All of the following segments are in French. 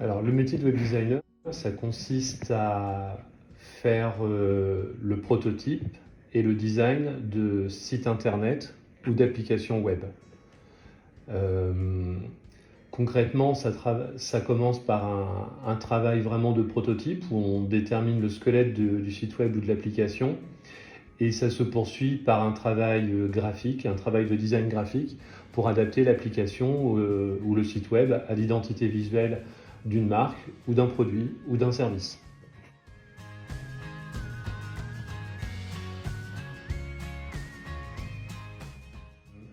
Alors, le métier de web designer, ça consiste à faire le prototype et le design de sites internet ou d'applications web. Euh, Concrètement, ça commence par un travail vraiment de prototype où on détermine le squelette du site web ou de l'application, et ça se poursuit par un travail graphique, un travail de design graphique pour adapter l'application ou le site web à l'identité visuelle d'une marque ou d'un produit ou d'un service.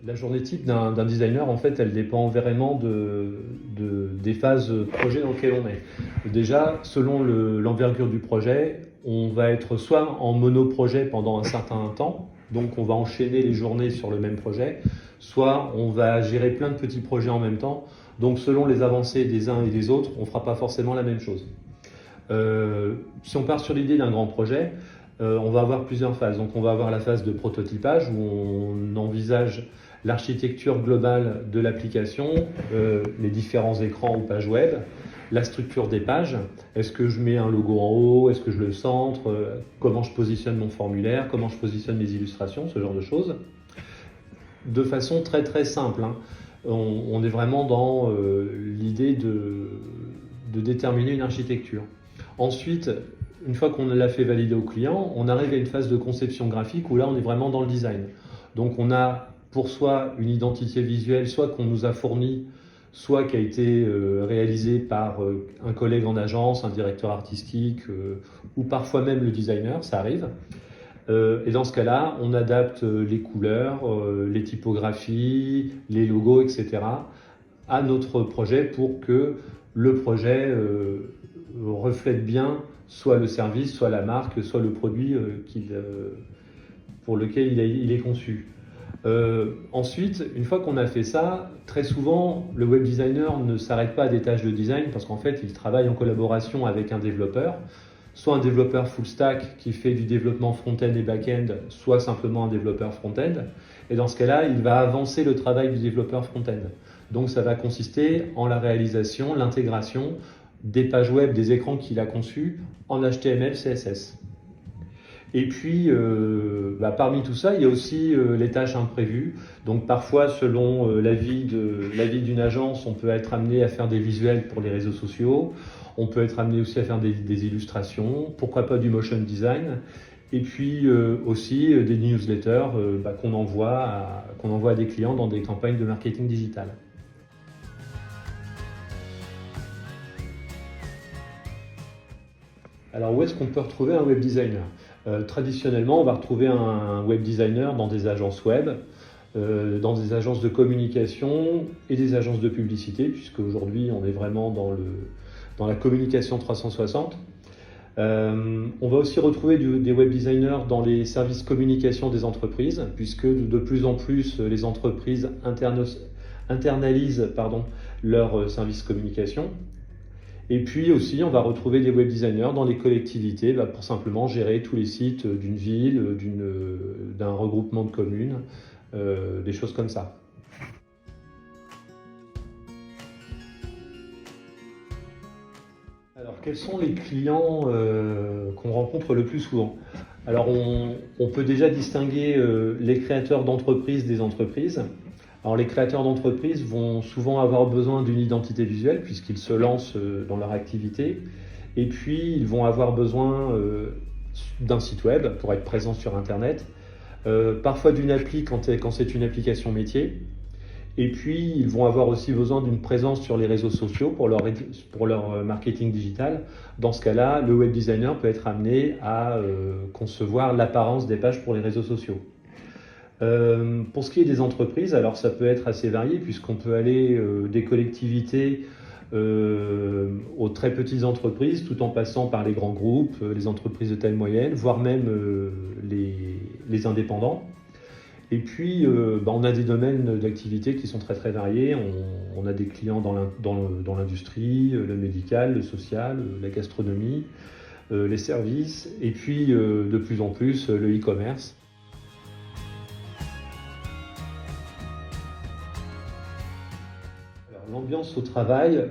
La journée type d'un designer, en fait, elle dépend vraiment des phases projet dans lesquelles on est. Déjà, selon l'envergure du projet, on va être soit en monoprojet pendant un certain temps, donc on va enchaîner les journées sur le même projet, soit on va gérer plein de petits projets en même temps, donc selon les avancées des uns et des autres, on ne fera pas forcément la même chose. Si on part sur l'idée d'un grand projet, on va avoir plusieurs phases. Donc on va avoir la phase de prototypage où on envisage l'architecture globale de l'application, les différents écrans ou pages web, la structure des pages. Est-ce que je mets un logo en haut? Est-ce que je le centre? Comment je positionne mon formulaire? Comment je positionne mes illustrations? Ce genre de choses. De façon très très simple, hein. On est vraiment dans l'idée de déterminer une architecture. Ensuite, une fois qu'on l'a fait valider au client, on arrive à une phase de conception graphique où là on est vraiment dans le design. Donc on a pour soi une identité visuelle, soit qu'on nous a fournie, soit qui a été réalisée par un collègue en agence, un directeur artistique, ou parfois même le designer, ça arrive. Et dans ce cas-là, on adapte les couleurs, les typographies, les logos, etc. à notre projet pour que le projet reflète bien soit le service, soit la marque, soit le produit pour lequel il est conçu. Ensuite, une fois qu'on a fait ça, très souvent, le web designer ne s'arrête pas à des tâches de design parce qu'en fait, il travaille en collaboration avec un développeur, soit un développeur full stack qui fait du développement front-end et back-end, soit simplement un développeur front-end. Et dans ce cas-là, il va avancer le travail du développeur front-end. Donc ça va consister en la réalisation, l'intégration des pages web, des écrans qu'il a conçus en HTML, CSS. Et puis, parmi tout ça, il y a aussi les tâches imprévues. Donc parfois, selon l'avis d'une agence, on peut être amené à faire des visuels pour les réseaux sociaux. On peut être amené aussi à faire des illustrations. Pourquoi pas du motion design. Et puis aussi des newsletters qu'on envoie à des clients dans des campagnes de marketing digital. Alors où est-ce qu'on peut retrouver un web designer? Traditionnellement, on va retrouver un web designer dans des agences web, dans des agences de communication et des agences de publicité, puisque aujourd'hui on est vraiment dans la communication 360. On va aussi retrouver des web designers dans les services communication des entreprises, puisque de plus en plus les entreprises internalisent leurs services communication. Et puis aussi, on va retrouver des web designers dans les collectivités pour simplement gérer tous les sites d'une ville, d'un regroupement de communes, des choses comme ça. Alors, quels sont les clients qu'on rencontre le plus souvent? Alors, on peut déjà distinguer les créateurs d'entreprises des entreprises. Alors les créateurs d'entreprises vont souvent avoir besoin d'une identité visuelle puisqu'ils se lancent dans leur activité, et puis ils vont avoir besoin d'un site web pour être présents sur Internet, parfois d'une appli quand c'est une application métier, et puis ils vont avoir aussi besoin d'une présence sur les réseaux sociaux pour leur marketing digital. Dans ce cas-là, le web designer peut être amené à concevoir l'apparence des pages pour les réseaux sociaux. Pour ce qui est des entreprises, alors ça peut être assez varié puisqu'on peut aller des collectivités aux très petites entreprises tout en passant par les grands groupes, les entreprises de taille moyenne, voire même les indépendants. Et puis on a des domaines d'activité qui sont très très variés. On a des clients dans l'industrie, le médical, le social, la gastronomie, les services, et puis de plus en plus le e-commerce. L'ambiance au travail,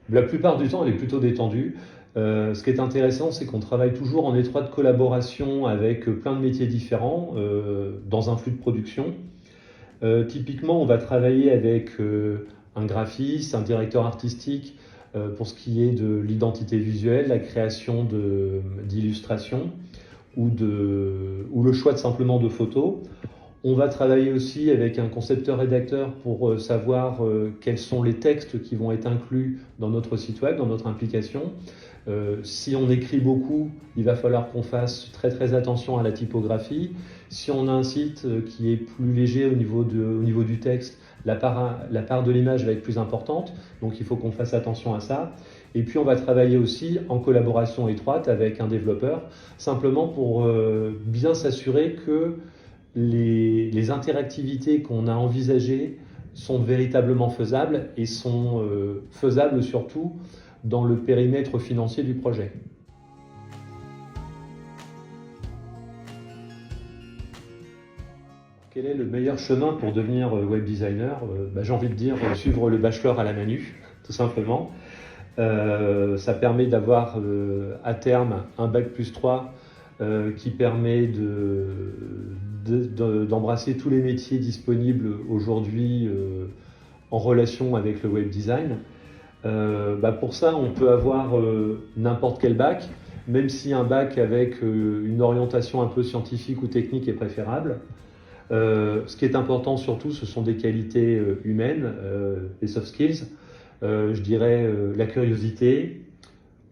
la plupart du temps, elle est plutôt détendue. Ce qui est intéressant, c'est qu'on travaille toujours en étroite collaboration avec plein de métiers différents dans un flux de production. Typiquement, on va travailler avec un graphiste, un directeur artistique pour ce qui est de l'identité visuelle, la création d'illustrations ou le choix de simplement de photos. On va travailler aussi avec un concepteur-rédacteur pour savoir quels sont les textes qui vont être inclus dans notre site web, dans notre implication. Si on écrit beaucoup, il va falloir qu'on fasse très très attention à la typographie. Si on a un site qui est plus léger au niveau du texte, la part de l'image va être plus importante, donc il faut qu'on fasse attention à ça. Et puis on va travailler aussi en collaboration étroite avec un développeur, simplement pour bien s'assurer que les interactivités qu'on a envisagées sont véritablement faisables et sont faisables surtout dans le périmètre financier du projet. Quel est le meilleur chemin pour devenir web designer? J'ai envie de dire suivre le bachelor à la Manu, tout simplement. Ça permet d'avoir à terme un bac+3 qui permet d'embrasser tous les métiers disponibles aujourd'hui en relation avec le web design. Pour ça, on peut avoir n'importe quel bac, même si un bac avec une orientation un peu scientifique ou technique est préférable. Ce qui est important surtout, ce sont des qualités humaines, les soft skills. Je dirais la curiosité,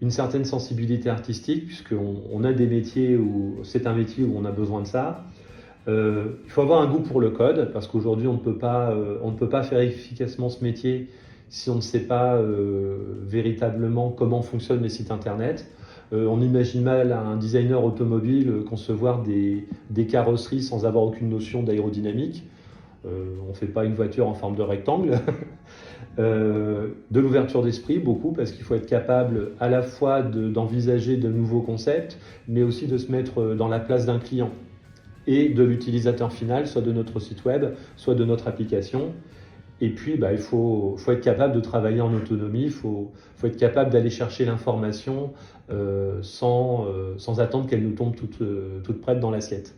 une certaine sensibilité artistique, puisqu'on a des métiers où c'est un métier où on a besoin de ça. Il faut avoir un goût pour le code, parce qu'aujourd'hui on ne peut pas faire efficacement ce métier si on ne sait pas véritablement comment fonctionnent les sites internet. On imagine mal un designer automobile concevoir des carrosseries sans avoir aucune notion d'aérodynamique. On ne fait pas une voiture en forme de rectangle. De l'ouverture d'esprit, beaucoup, parce qu'il faut être capable à la fois d'envisager de nouveaux concepts, mais aussi de se mettre dans la place d'un client et de l'utilisateur final, soit de notre site web, soit de notre application. Et puis, il faut être capable de travailler en autonomie, il faut être capable d'aller chercher l'information sans attendre qu'elle nous tombe toute prête dans l'assiette.